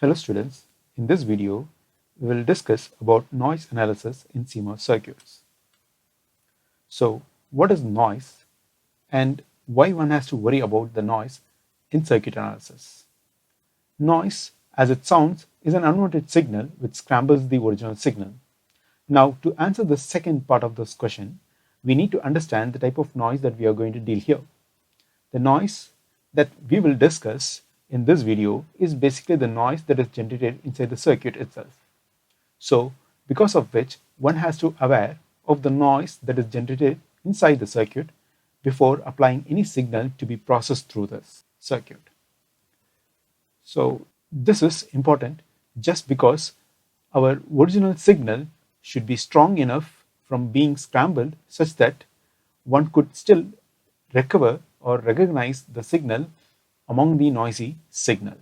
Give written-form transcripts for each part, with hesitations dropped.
Hello students, in this video we will discuss about noise analysis in CMOS circuits. So what is noise and why one has to worry about the noise in circuit analysis? Noise, as it sounds, is an unwanted signal which scrambles the original signal. Now to answer the second part of this question, we need to understand the type of noise that we are going to deal here. The noise that we will discuss in this video is basically the noise that is generated inside the circuit itself. So, because of which one has to aware of the noise that is generated inside the circuit before applying any signal to be processed through this circuit. So, this is important just because our original signal should be strong enough from being scrambled such that one could still recover or recognize the signal among the noisy signal.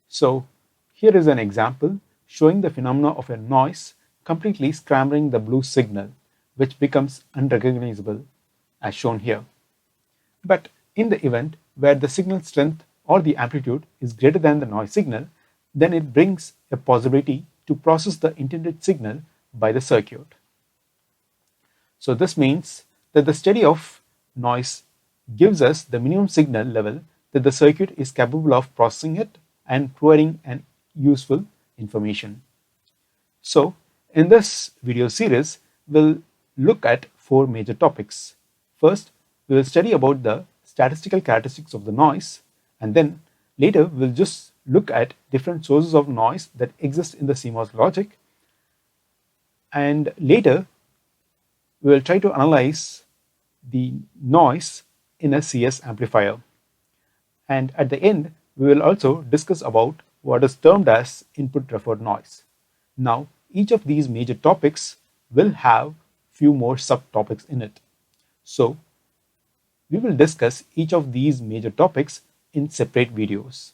So here is an example showing the phenomena of a noise completely scrambling the blue signal, which becomes unrecognizable as shown here. But in the event where the signal strength or the amplitude is greater than the noise signal, then it brings a possibility to process the intended signal by the circuit. So this means that the study of noise gives us the minimum signal level that the circuit is capable of processing it and providing an useful information. So in this video series, we'll look at four major topics. First, we will study about the statistical characteristics of the noise, and then later we'll just look at different sources of noise that exist in the CMOS logic, and later we will try to analyze the noise in a CS amplifier. And at the end, we will also discuss about what is termed as input referred noise. Now, each of these major topics will have few more subtopics in it. So, we will discuss each of these major topics in separate videos.